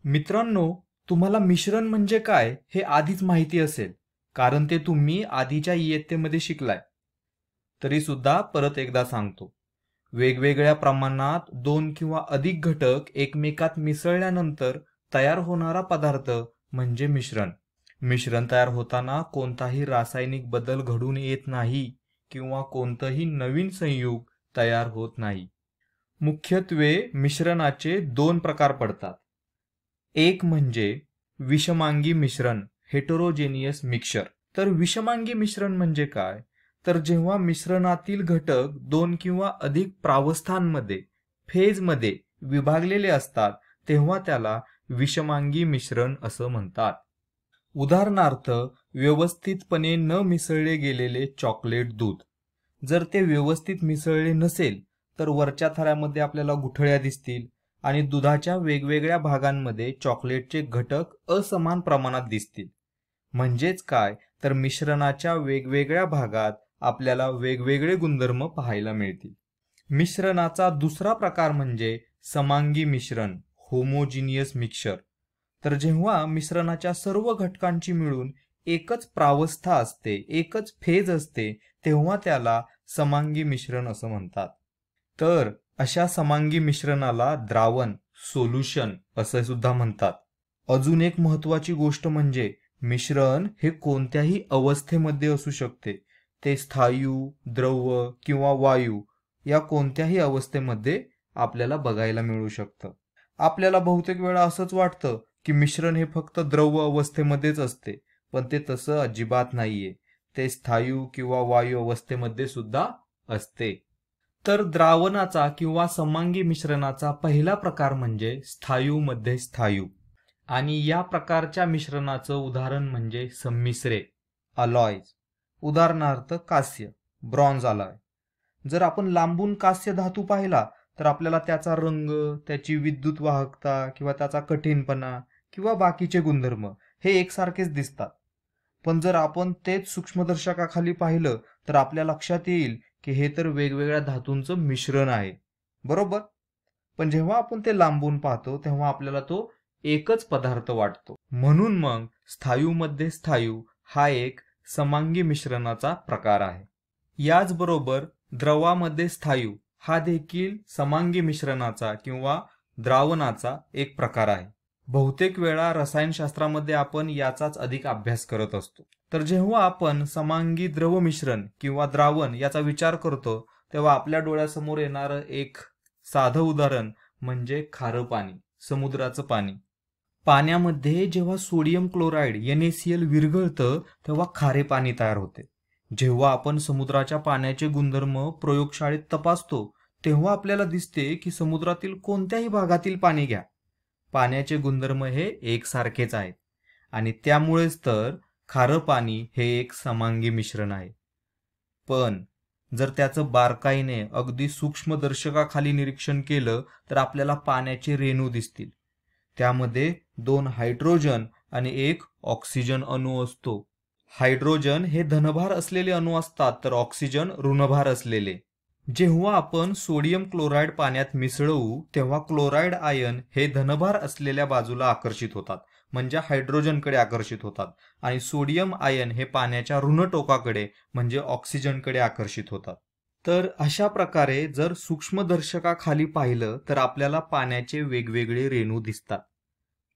मित्रांनो, तुम्हाला मिश्रण म्हणजे काय हे आधीच माहिती असेल, कारण ते तुम्ही आधीच्या इयत्तेमध्ये शिकलाय. तरी सुद्धा परत एकदा सांगतो. वेगवेगळ्या प्रमाणात दोन किंवा अधिक घटक एकमेकात मिसळल्यानंतर तयार होणारा पदार्थ म्हणजे मिश्रण. मिश्रण तयार होताना कोणताही रासायनिक बदल घडून येत नाही किंवा कोणतंही नवीन संयुग तयार होत नाही. मुख्यत्वे मिश्रणाचे दोन प्रकार पडतात. एक म्हणजे विषमांगी मिश्रण, हेटेरोजेनियस मिक्सचर. तर विषमांगी मिश्रण म्हणजे काय? तर जेव्हा मिश्रणातील घटक दोन किंवा अधिक प्रावस्थांमध्ये, फेजमध्ये विभागलेले असतात, तेव्हा त्याला विषमांगी मिश्रण असं म्हणतात. उदाहरणार्थ, व्यवस्थितपणे न मिसळले गेलेले चॉकलेट दूध. जर ते व्यवस्थित मिसळले नसेल तर वरच्या थरामध्ये आपल्याला गुठळ्या दिसतील आणि दुधाच्या वेगवेगळ्या भागांमध्ये चॉकलेटचे घटक असमान प्रमाणात दिसतील. म्हणजेच काय, तर मिश्रणाच्या वेगवेगळ्या भागात आपल्याला वेगवेगळे गुणधर्म पाहायला मिळतील. मिश्रणाचा दुसरा प्रकार म्हणजे समांगी मिश्रण, होमोजिनियस मिक्सचर. तर जेव्हा मिश्रणाच्या सर्व घटकांची मिळून एकच प्रावस्था असते, एकच फेज असते, तेव्हा त्याला समांगी मिश्रण असं म्हणतात. तर अशा समांगी मिश्रणाला द्रावण, सोल्युशन असे सुद्धा म्हणतात. अजून एक महत्त्वाची गोष्ट म्हणजे मिश्रण हे कोणत्याही अवस्थेमध्ये असू शकते. ते स्थायू, द्रव किंवा वायू या कोणत्याही अवस्थेमध्ये आपल्याला बघायला मिळू शकतं. आपल्याला बहुतेक वेळा असंच वाटतं की मिश्रण हे फक्त द्रव अवस्थेमध्येच असते, पण ते तसं अजिबात नाहीये. ते स्थायू किंवा वायू अवस्थेमध्ये सुद्धा असते. तर द्रावणाचा किंवा समांगी मिश्रणाचा पहिला प्रकार म्हणजे स्थायू मध्ये स्थायू. आणि या प्रकारच्या मिश्रणाचं उदाहरण म्हणजे संमिश्रे, अलॉयज. उदाहरणार्थ कास्य, ब्रॉन्झ अलॉय. जर आपण लांबून कास्य धातू पाहिला तर आपल्याला त्याचा रंग, त्याची विद्युत वाहकता किंवा त्याचा कठीणपणा किंवा बाकीचे गुणधर्म हे एकसारखेच दिसतात. पण जर आपण तेच सूक्ष्मदर्शकाखाली पाहिलं तर आपल्या लक्षात येईल की हे तर वेगवेगळ्या धातूंचं मिश्रण आहे, बरोबर? पण जेव्हा आपण ते लांबून पाहतो तेव्हा आपल्याला तो एकच पदार्थ वाटतो. म्हणून मग स्थायू मध्ये स्थायू हा एक समांगी मिश्रणाचा प्रकार आहे. याचबरोबर द्रवामध्ये स्थायू हा देखील समांगी मिश्रणाचा किंवा द्रावणाचा एक प्रकार आहे. बहुतेक वेळा रसायनशास्त्रामध्ये आपण याचाच अधिक अभ्यास करत असतो. तर जेव्हा आपण समांगी द्रव मिश्रण किंवा द्रावण याचा विचार करतो तेव्हा आपल्या डोळ्यासमोर येणारं एक साधं उदाहरण म्हणजे खारं पाणी, समुद्राचं पाणी. पाण्यामध्ये जेव्हा सोडियम क्लोराईड NaCl विरघळतं तेव्हा खारे पाणी तयार होते. जेव्हा आपण समुद्राच्या पाण्याचे गुणधर्म प्रयोगशाळेत तपासतो तेव्हा आपल्याला दिसते की समुद्रातील कोणत्याही भागातील पाणी घ्या, पाण्याचे गुणधर्म हे एकसारखेच आहेत. आणि त्यामुळेच तर खारं पाणी हे एक समांगी मिश्रण आहे. पण जर त्याचं बारकाईने अगदी सूक्ष्मदर्शकाखाली निरीक्षण केलं तर आपल्याला पाण्याचे रेणू दिसतील. त्यामध्ये 2 हायड्रोजन आणि 1 ऑक्सिजन अणू असतो. हायड्रोजन हे धनभार असलेले अणू असतात तर ऑक्सिजन ऋणभार असलेले. जेव्हा आपण सोडियम क्लोराईड पाण्यात मिसळवू तेव्हा क्लोराईड आयन हे धनभार असलेल्या बाजूला आकर्षित होतात, म्हणजे हायड्रोजनकडे आकर्षित होतात, आणि सोडियम आयन हे पाण्याच्या ऋण टोकाकडे म्हणजे ऑक्सिजनकडे आकर्षित होतात. तर अशा प्रकारे जर सूक्ष्मदर्शकाखाली पाहिलं तर आपल्याला पाण्याचे वेगवेगळे रेणू दिसतात.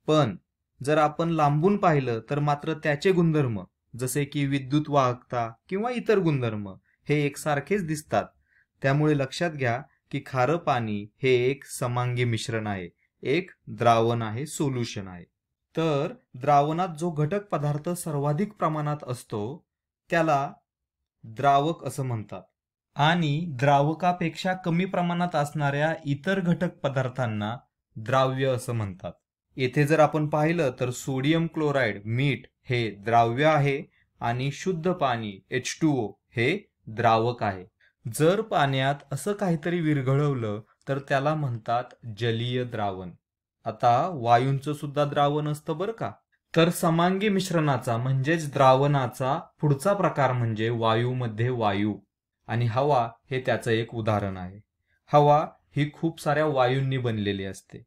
पण जर आपण लांबून पाहिलं तर मात्र त्याचे गुणधर्म जसे की विद्युत वाहकता किंवा इतर गुणधर्म हे एकसारखेच दिसतात. त्यामुळे लक्षात घ्या की खारं पाणी हे एक समांगी मिश्रण आहे, एक द्रावण आहे, सोल्युशन आहे. तर द्रावणात जो घटक पदार्थ सर्वाधिक प्रमाणात असतो त्याला द्रावक असं म्हणतात आणि द्रावकापेक्षा कमी प्रमाणात असणाऱ्या इतर घटक पदार्थांना द्राव्य असं म्हणतात. येथे जर आपण पाहिलं तर सोडियम क्लोराईड, मीठ हे द्राव्य आहे आणि शुद्ध पाणी H2O हे द्रावक आहे. जर पाण्यात असं काहीतरी विरघळवलं तर त्याला म्हणतात जलीय द्रावण. आता वायूंचं सुद्धा द्रावण असतं बरं का. तर समांगी मिश्रणाचा म्हणजेच द्रावणाचा पुढचा प्रकार म्हणजे वायूमध्ये वायू, आणि हवा हे त्याचं एक उदाहरण आहे. हवा ही खूप साऱ्या वायूंनी बनलेली असते.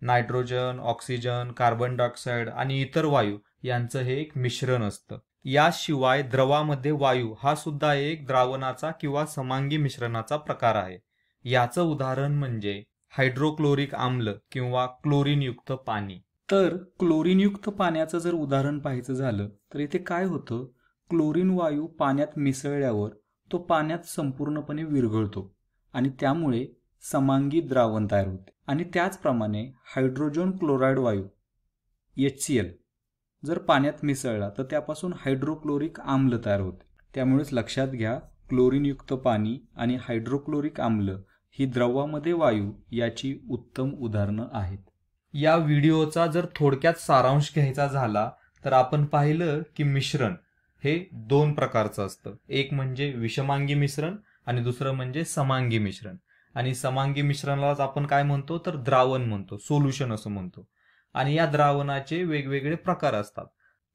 नायट्रोजन, ऑक्सिजन, कार्बन डायऑक्साईड आणि इतर वायू यांचं हे एक मिश्रण असतं. याशिवाय द्रवामध्ये वायू हा सुद्धा एक द्रावणाचा किंवा समांगी मिश्रणाचा प्रकार आहे. याचं उदाहरण म्हणजे हायड्रोक्लोरिक आम्ल किंवा क्लोरीनयुक्त पाणी. तर क्लोरीनयुक्त पाण्याचं जर उदाहरण पाहायचं झालं तर इथे काय होतं, क्लोरीन वायू पाण्यात मिसळल्यावर तो पाण्यात संपूर्णपणे विरघळतो आणि त्यामुळे समांगी द्रावण तयार होते. आणि त्याचप्रमाणे हायड्रोजन क्लोराईड वायू HCl जर पाण्यात मिसळला तर त्यापासून हायड्रोक्लोरिक आम्ल तयार होते. त्यामुळेच लक्षात घ्या, क्लोरीनयुक्त पाणी आणि हायड्रोक्लोरिक आम्ल ही द्रवामध्ये वायू याची उत्तम उदाहरणं आहेत. या व्हिडिओचा जर थोडक्यात सारांश घ्यायचा झाला तर आपण पाहिलं की मिश्रण हे 2 प्रकारचं असतं. एक म्हणजे विषमांगी मिश्रण आणि दुसरं म्हणजे समांगी मिश्रण. आणि समांगी मिश्रणालाच आपण काय म्हणतो तर द्रावण म्हणतो, सोल्युशन असं म्हणतो. आणि या द्रावणाचे वेगवेगळे प्रकार असतात.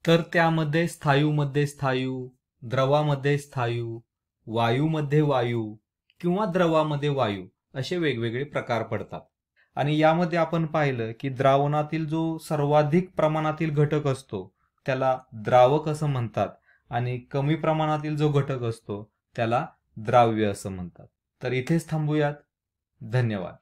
तर त्यामध्ये स्थायूमध्ये स्थायू, द्रवामध्ये स्थायू, वायूमध्ये वायू किंवा द्रवामध्ये वायू असे वेगवेगळे प्रकार पडतात. आणि यामध्ये आपण पाहिलं की द्रावणातील जो सर्वाधिक प्रमाणातील घटक असतो त्याला द्रावक असं म्हणतात आणि कमी प्रमाणातील जो घटक असतो त्याला द्राव्य असं म्हणतात. तर इथेच थांबूयात. धन्यवाद.